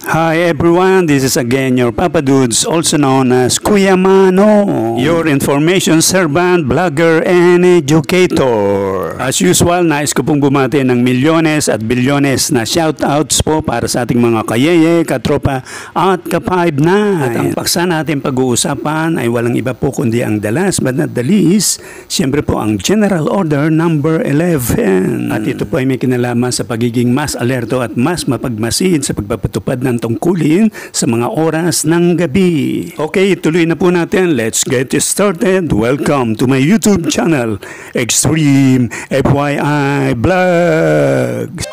Hi everyone, this is again your Papa Dudes, also known as Kuya Mano, your information servant, blogger, and educator. As usual, nais ko pong bumati ng milyones at bilyones na shoutouts po para sa ating mga kayeye, katropa at ka-5-9. At ang paksa natin pag-uusapan ay walang iba po kundi ang the last but not the least, siyempre po ang General Order number 11. At ito po ay may kinalaman sa pagiging mas alerto at mas mapagmasid sa pagpapatupad ng tungkulin sa mga oras ng gabi. Okay, tuloy na po natin. Let's get started. Welcome to my YouTube channel, Extreme FYI Vlogs.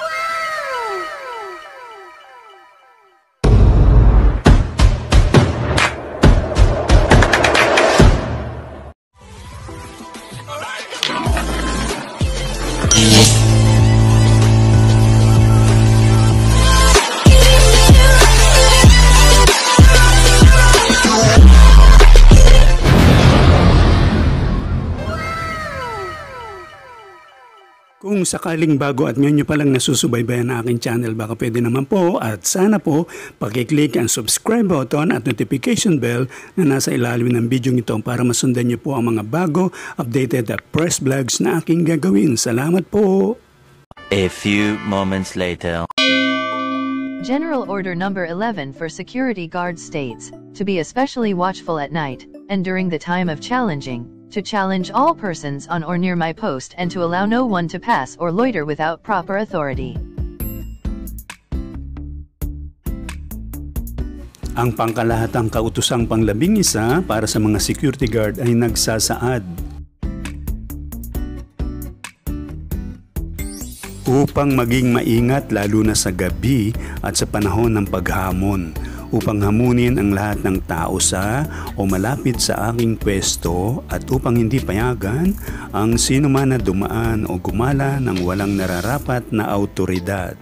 Kung sakaling bago at ngayon nyo palang nasusubaybayan ang aking channel, baka pwede naman po at sana po pag-click ang subscribe button at notification bell na nasa ilalim ng video ito para masundan nyo po ang mga bago, updated at press vlogs na aking gagawin. Salamat po! A few moments later. General Order number 11 for security guards states, to be especially watchful at night, and during the time of challenging, to challenge all persons on or near my post and to allow no one to pass or loiter without proper authority. Ang pangkalahatang kautosang pang-11 para sa mga security guard ay nagsasaad. Upang maging maingat lalo na sa gabi at sa panahon ng paghamon, upang hamunin ang lahat ng tao sa o malapit sa aking pwesto at upang hindi payagan ang sino man na dumaan o gumala ng walang nararapat na awtoridad.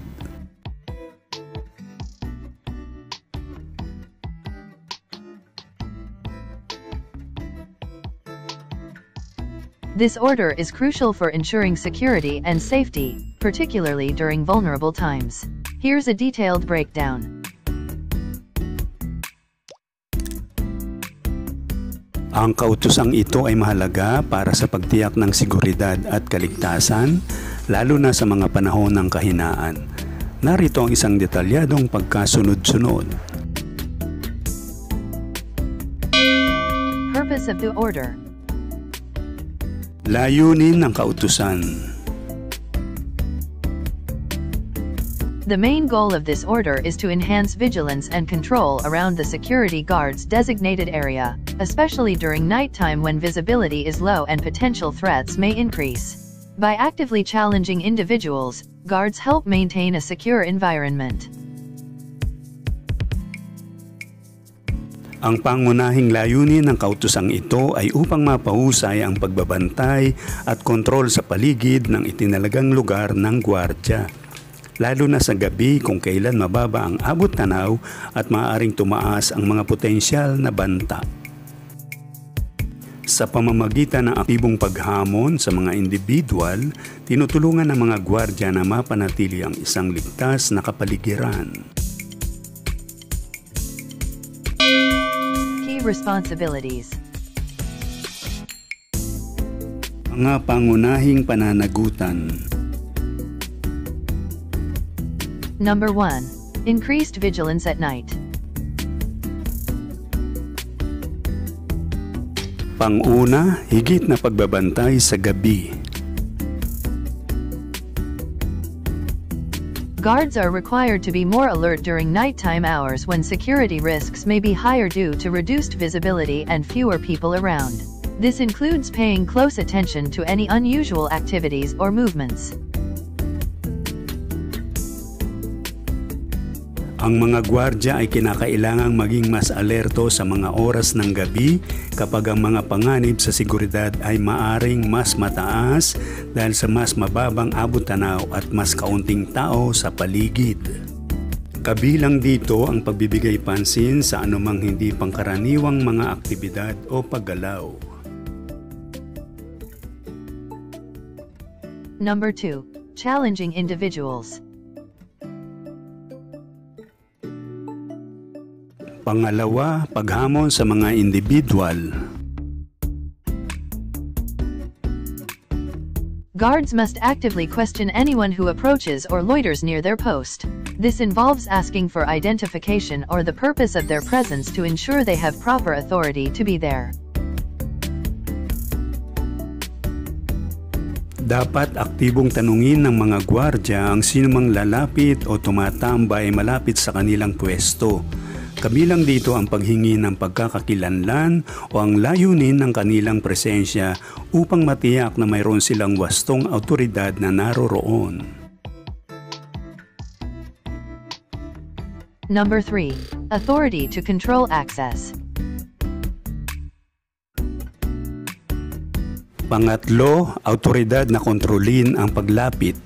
This order is crucial for ensuring security and safety, particularly during vulnerable times. Here's a detailed breakdown. Ang kautosang ito ay mahalaga para sa pagtiyak ng seguridad at kaligtasan, lalo na sa mga panahon ng kahinaan. Narito ang isang detalyadong pagkasunod-sunod. Purpose of the order. Layunin ng kautusan. The main goal of this order is to enhance vigilance and control around the security guard's designated area, especially during nighttime when visibility is low and potential threats may increase. By actively challenging individuals, guards help maintain a secure environment. Ang pangunahing layunin ng kautosang ito ay upang mapahusay ang pagbabantay at kontrol sa paligid ng itinalagang lugar ng gwardya, lalo na sa gabi kung kailan mababa ang abot tanaw at maaaring tumaas ang mga potensyal na banta. Sa pamamagitan ng aktibong paghamon sa mga individual, tinutulungan ng mga gwardya na mapanatili ang isang ligtas na kapaligiran. Key responsibilities. Mga pangunahing pananagutan. Number 1. Increased vigilance at night. Pang-una, higit na pagbabantay sa gabi. Guards are required to be more alert during nighttime hours when security risks may be higher due to reduced visibility and fewer people around. This includes paying close attention to any unusual activities or movements. Ang mga gwardya ay kinakailangang maging mas alerto sa mga oras ng gabi kapag ang mga panganib sa seguridad ay maaring mas mataas dahil sa mas mababang abot tanaw at mas kaunting tao sa paligid. Kabilang dito ang pagbibigay pansin sa anumang hindi pangkaraniwang mga aktibidad o paggalaw. Number 2. Challenging individuals. Pangalawa, paghamon sa mga individual. Guards must actively question anyone who approaches or loiters near their post. This involves asking for identification or the purpose of their presence to ensure they have proper authority to be there. Dapat aktibong tanungin ng mga gwardya ang sinumang lalapit o tumatambay malapit sa kanilang pwesto. Kabilang dito ang paghingi ng pagkakakilanlan o ang layunin ng kanilang presensya upang matiyak na mayroon silang wastong awtoridad na naroroon. Number 3. Authority to control access. Pangatlo, awtoridad na kontrolin ang paglapit.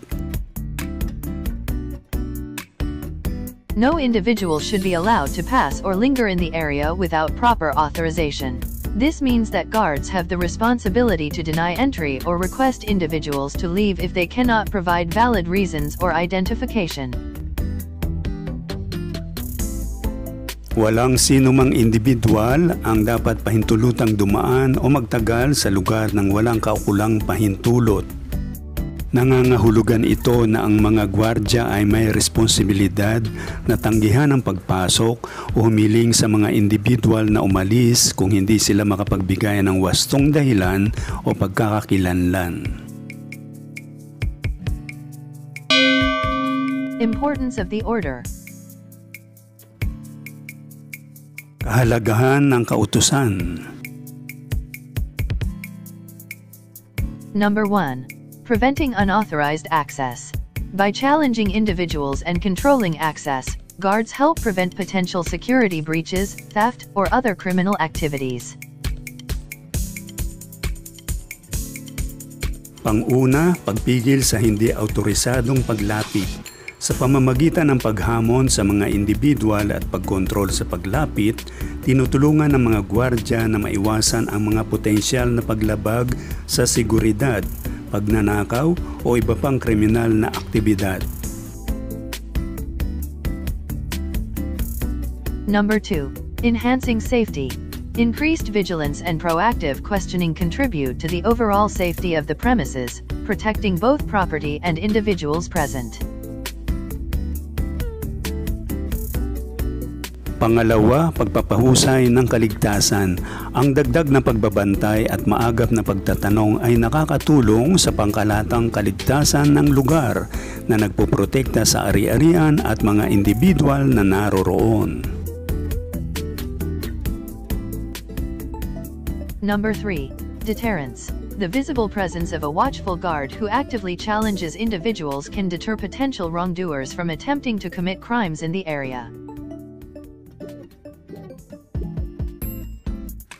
No individual should be allowed to pass or linger in the area without proper authorization. This means that guards have the responsibility to deny entry or request individuals to leave if they cannot provide valid reasons or identification. Walang sinumang individual ang dapat pahintulutang dumaan o magtagal sa lugar ng walang kaukulang pahintulot. Nangangahulugan ito na ang mga gwardya ay may responsibilidad na tanggihan ang pagpasok o humiling sa mga individual na umalis kung hindi sila makapagbigay ng wastong dahilan o pagkakakilanlan. Importance of the order. Kahalagahan ng kautusan. Number 1. Preventing unauthorized access. By challenging individuals and controlling access, guards help prevent potential security breaches, theft, or other criminal activities. Pang-una, pagpigil sa hindi autorisadong paglapit. Sa pamamagitan ng paghamon sa mga individual at pagkontrol sa paglapit, tinutulungan ng mga gwardya na maiwasan ang mga potensyal na paglabag sa seguridad, pagnanakaw o iba pang kriminal na aktibidad. Number 2. Enhancing safety. Increased vigilance and proactive questioning contribute to the overall safety of the premises, protecting both property and individuals present. Pangalawa, pagpapahusay ng kaligtasan. Ang dagdag na pagbabantay at maagap na pagtatanong ay nakakatulong sa pangkalatang kaligtasan ng lugar na nagpoprotekta sa ari-arian at mga individual na naroroon. Number 3. Deterrence. The visible presence of a watchful guard who actively challenges individuals can deter potential wrongdoers from attempting to commit crimes in the area.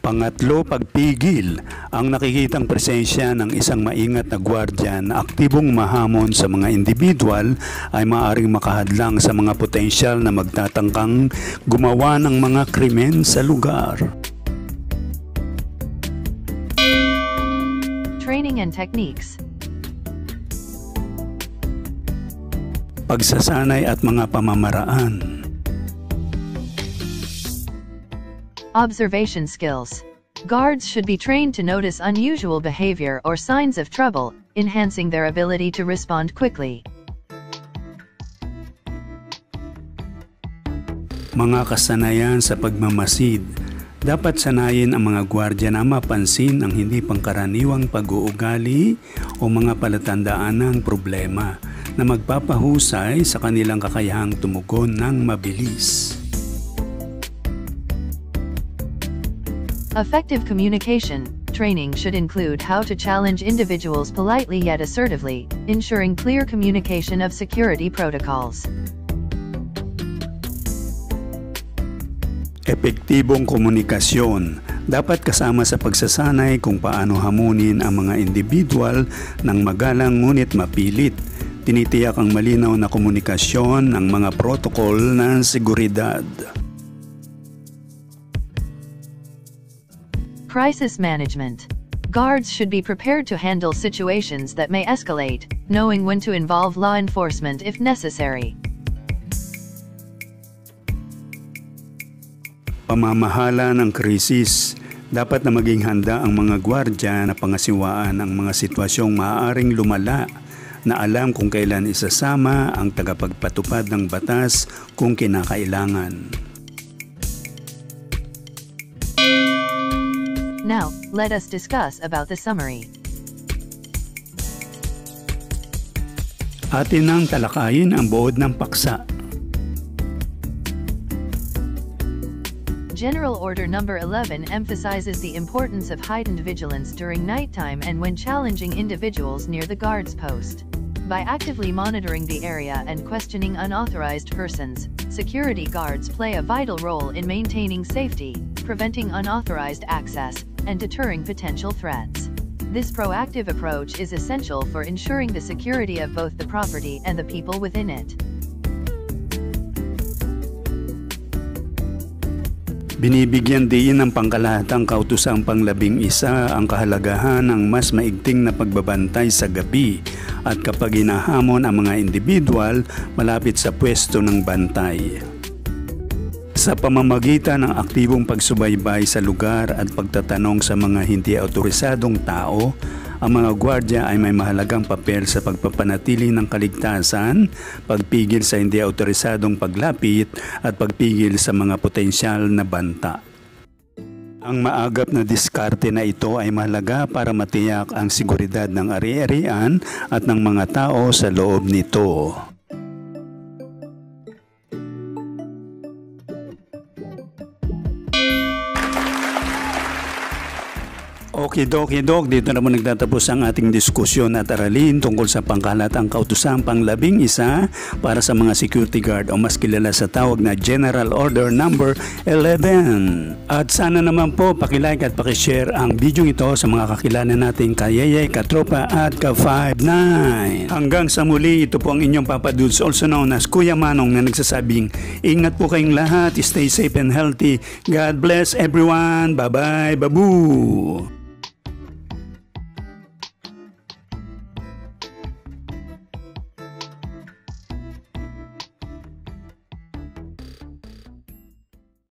Pangatlo, pagpigil. Ang nakikitang presensya ng isang maingat na gwardya na aktibong mahamon sa mga individual ay maaaring makahadlang sa mga potensyal na magtatangkang gumawa ng mga krimen sa lugar. Training and techniques. Pagsasanay at mga pamamaraan. Observation skills. Guards should be trained to notice unusual behavior or signs of trouble, enhancing their ability to respond quickly. Mga kasanayan sa pagmamasid. Dapat sanayin ang mga gwardya na mapansin ang hindi pangkaraniwang pag-uugali o mga palatandaan ng problema na magpapahusay sa kanilang kakayahang tumugon ng mabilis. Effective communication. Training should include how to challenge individuals politely yet assertively, ensuring clear communication of security protocols. Epektibong komunikasyon. Dapat kasama sa pagsasanay kung paano hamunin ang mga individual ng magalang ngunit mapilit. Tinitiyak ang malinaw na komunikasyon ng mga protokol ng seguridad. Crisis management. Guards should be prepared to handle situations that may escalate, knowing when to involve law enforcement if necessary. pamamahala ng krisis. Dapat na maging handa ang mga gwardya na pangasiwaan ang mga sitwasyong maaaring lumala, na alam kung kailan isasama ang tagapagpatupad ng batas kung kinakailangan. Now, let us discuss about the summary. Atin nang talakayin ang buod ng paksa. General Order Number 11 emphasizes the importance of heightened vigilance during nighttime and when challenging individuals near the guards post. By actively monitoring the area and questioning unauthorized persons, security guards play a vital role in maintaining safety, preventing unauthorized access, and deterring potential threats. This proactive approach is essential for ensuring the security of both the property and the people within it. Binibigyan din ng pangkalahatang kautosang pang-11 ang kahalagahan ng mas maigting na pagbabantay sa gabi at kapag hinahamon ang mga individual malapit sa pwesto ng bantay. Sa pamamagitan ng aktibong pagsubaybay sa lugar at pagtatanong sa mga hindi autorisadong tao, ang mga gwardya ay may mahalagang papel sa pagpapanatili ng kaligtasan, pagpigil sa hindi autorisadong paglapit at pagpigil sa mga potensyal na banta. Ang maagap na diskarte na ito ay mahalaga para matiyak ang seguridad ng ari-arian at ng mga tao sa loob nito. Okidoki dok, dito na po nagtatapos ang ating diskusyon at aralin tungkol sa pangkalatang kautosang pang-11 para sa mga security guard o mas kilala sa tawag na General Order Number 11. At sana naman po pakilike at pakishare ang video ito sa mga kakilala nating kayayay, katropa at ka-59. Hanggang sa muli, ito po ang inyong Papa Dudes, also known as Kuya Manong, na nagsasabing ingat po kayong lahat, stay safe and healthy. God bless everyone. Bye-bye, babu!